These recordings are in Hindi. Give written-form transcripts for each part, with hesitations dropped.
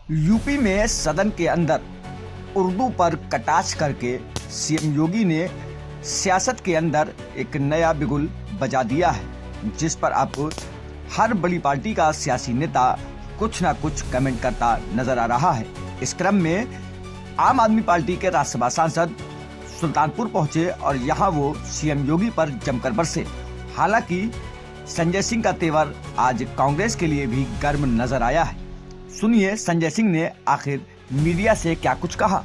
यूपी में सदन के अंदर उर्दू पर कटाक्ष करके सीएम योगी ने सियासत के अंदर एक नया बिगुल बजा दिया है, जिस पर आपको हर बड़ी पार्टी का सियासी नेता कुछ ना कुछ कमेंट करता नजर आ रहा है। इस क्रम में आम आदमी पार्टी के राज्यसभा सांसद सुल्तानपुर पहुंचे और यहां वो सीएम योगी पर जमकर बरसे। हालांकि संजय सिंह का तेवर आज कांग्रेस के लिए भी गर्म नजर आया है। सुनिए संजय सिंह ने आखिर मीडिया से क्या कुछ कहा।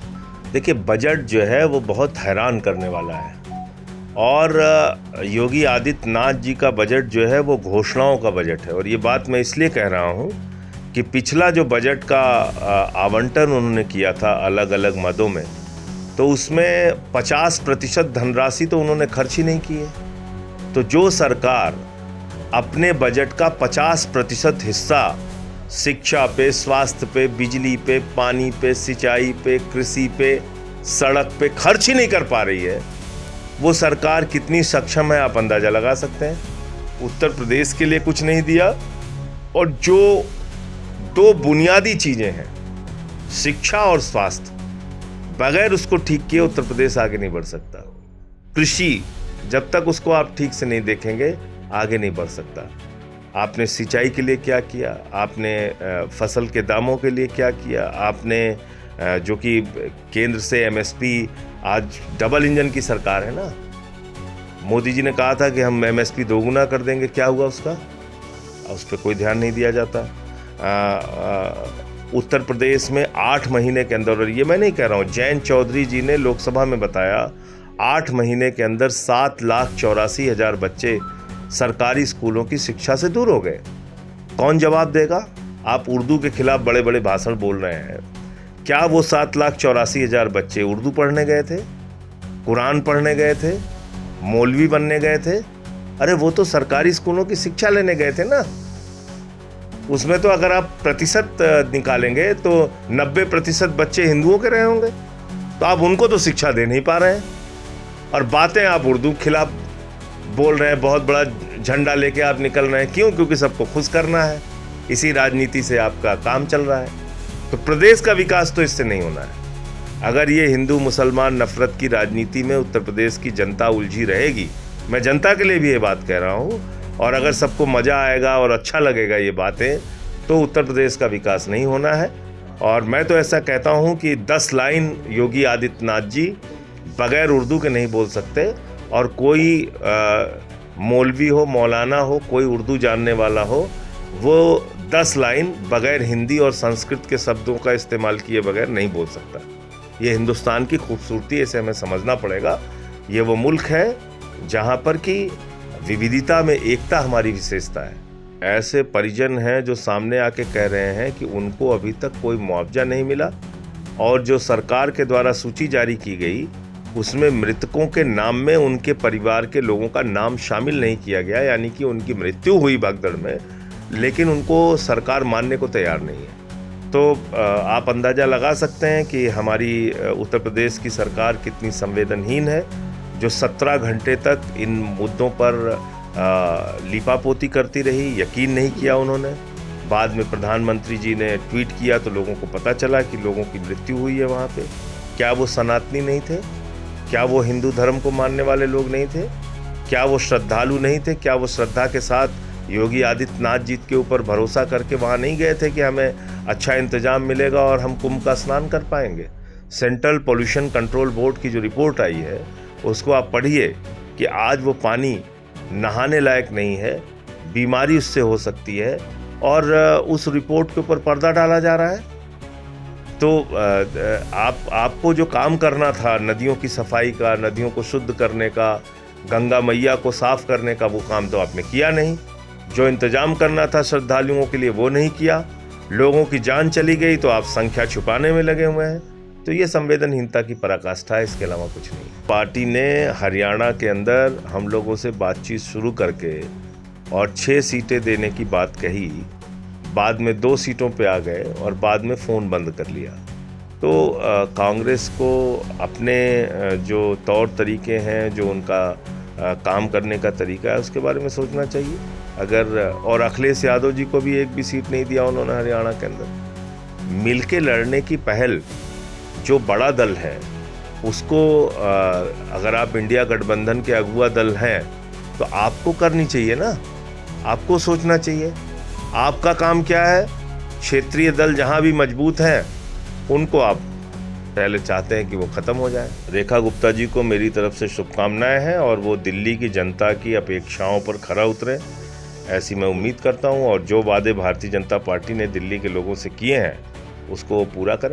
देखिए, बजट जो है वो बहुत हैरान करने वाला है और योगी आदित्यनाथ जी का बजट जो है वो घोषणाओं का बजट है। और ये बात मैं इसलिए कह रहा हूँ कि पिछला जो बजट का आवंटन उन्होंने किया था अलग अलग मदों में, तो उसमें 50% धनराशि तो उन्होंने खर्च ही नहीं की है। तो जो सरकार अपने बजट का 50% हिस्सा शिक्षा पे, स्वास्थ्य पे, बिजली पे, पानी पे, सिंचाई पे, कृषि पे, सड़क पे खर्च ही नहीं कर पा रही है, वो सरकार कितनी सक्षम है आप अंदाजा लगा सकते हैं। उत्तर प्रदेश के लिए कुछ नहीं दिया और जो दो बुनियादी चीजें हैं शिक्षा और स्वास्थ्य, बगैर उसको ठीक किए उत्तर प्रदेश आगे नहीं बढ़ सकता। कृषि जब तक उसको आप ठीक से नहीं देखेंगे आगे नहीं बढ़ सकता। आपने सिंचाई के लिए क्या किया, आपने फसल के दामों के लिए क्या किया, आपने जो कि केंद्र से एमएसपी, आज डबल इंजन की सरकार है ना, मोदी जी ने कहा था कि हम एमएसपी दोगुना कर देंगे, क्या हुआ उसका? उस पर कोई ध्यान नहीं दिया जाता। उत्तर प्रदेश में 8 महीने के अंदर, और ये मैं नहीं कह रहा हूँ, जयंत चौधरी जी ने लोकसभा में बताया 8 महीने के अंदर 7,84,000 बच्चे सरकारी स्कूलों की शिक्षा से दूर हो गए। कौन जवाब देगा? आप उर्दू के खिलाफ बड़े बड़े भाषण बोल रहे हैं। क्या वो 7,84,000 बच्चे उर्दू पढ़ने गए थे, कुरान पढ़ने गए थे, मौलवी बनने गए थे? अरे वो तो सरकारी स्कूलों की शिक्षा लेने गए थे ना। उसमें तो अगर आप प्रतिशत निकालेंगे तो 90% बच्चे हिंदुओं के रहे होंगे, तो आप उनको तो शिक्षा दे नहीं पा रहे हैं और बातें आप उर्दू खिलाफ बोल रहे हैं। बहुत बड़ा झंडा लेके आप निकल रहे हैं। क्यों? क्योंकि सबको खुश करना है। इसी राजनीति से आपका काम चल रहा है। तो प्रदेश का विकास तो इससे नहीं होना है। अगर ये हिंदू मुसलमान नफरत की राजनीति में उत्तर प्रदेश की जनता उलझी रहेगी, मैं जनता के लिए भी ये बात कह रहा हूँ, और अगर सबको मज़ा आएगा और अच्छा लगेगा ये बातें, तो उत्तर प्रदेश का विकास नहीं होना है। और मैं तो ऐसा कहता हूँ कि 10 लाइन योगी आदित्यनाथ जी बगैर उर्दू के नहीं बोल सकते, और कोई मौलवी हो, मौलाना हो, कोई उर्दू जानने वाला हो, वो 10 लाइन बगैर हिंदी और संस्कृत के शब्दों का इस्तेमाल किए बगैर नहीं बोल सकता। ये हिंदुस्तान की खूबसूरती, इसे हमें समझना पड़ेगा। ये वो मुल्क है जहाँ पर कि विविधता में एकता हमारी विशेषता है। ऐसे परिजन हैं जो सामने आके कह रहे हैं कि उनको अभी तक कोई मुआवजा नहीं मिला, और जो सरकार के द्वारा सूची जारी की गई उसमें मृतकों के नाम में उनके परिवार के लोगों का नाम शामिल नहीं किया गया, यानी कि उनकी मृत्यु हुई भगदड़ में, लेकिन उनको सरकार मानने को तैयार नहीं है। तो आप अंदाज़ा लगा सकते हैं कि हमारी उत्तर प्रदेश की सरकार कितनी संवेदनहीन है, जो 17 घंटे तक इन मुद्दों पर लिपापोती करती रही, यकीन नहीं किया उन्होंने। बाद में प्रधानमंत्री जी ने ट्वीट किया तो लोगों को पता चला कि लोगों की मृत्यु हुई है वहाँ पे। क्या वो सनातनी नहीं थे? क्या वो हिंदू धर्म को मानने वाले लोग नहीं थे? क्या वो श्रद्धालु नहीं थे? क्या वो श्रद्धा के साथ योगी आदित्यनाथ जी के ऊपर भरोसा करके वहाँ नहीं गए थे कि हमें अच्छा इंतजाम मिलेगा और हम कुंभ का स्नान कर पाएंगे? सेंट्रल पोल्यूशन कंट्रोल बोर्ड की जो रिपोर्ट आई है उसको आप पढ़िए कि आज वो पानी नहाने लायक नहीं है, बीमारी उससे हो सकती है, और उस रिपोर्ट के ऊपर पर्दा डाला जा रहा है। तो आपको जो काम करना था नदियों की सफाई का, नदियों को शुद्ध करने का, गंगा मैया को साफ करने का, वो काम तो आपने किया नहीं। जो इंतजाम करना था श्रद्धालुओं के लिए वो नहीं किया। लोगों की जान चली गई तो आप संख्या छुपाने में लगे हुए हैं। तो ये संवेदनहीनता की पराकाष्ठा है, इसके अलावा कुछ नहीं। पार्टी ने हरियाणा के अंदर हम लोगों से बातचीत शुरू करके और 6 सीटें देने की बात कही, बाद में 2 सीटों पे आ गए और बाद में फ़ोन बंद कर लिया। तो कांग्रेस को अपने जो तौर तरीके हैं, जो उनका काम करने का तरीका है, उसके बारे में सोचना चाहिए। अगर और अखिलेश यादव जी को भी एक भी सीट नहीं दिया उन्होंने हरियाणा के अंदर। मिलके लड़ने की पहल जो बड़ा दल है उसको अगर आप इंडिया गठबंधन के अगुआ दल हैं तो आपको करनी चाहिए ना, आपको सोचना चाहिए आपका काम क्या है। क्षेत्रीय दल जहां भी मजबूत हैं उनको आप पहले चाहते हैं कि वो ख़त्म हो जाए। रेखा गुप्ता जी को मेरी तरफ से शुभकामनाएं हैं और वो दिल्ली की जनता की अपेक्षाओं पर खरा उतरे, ऐसी मैं उम्मीद करता हूं। और जो वादे भारतीय जनता पार्टी ने दिल्ली के लोगों से किए हैं उसको पूरा करें।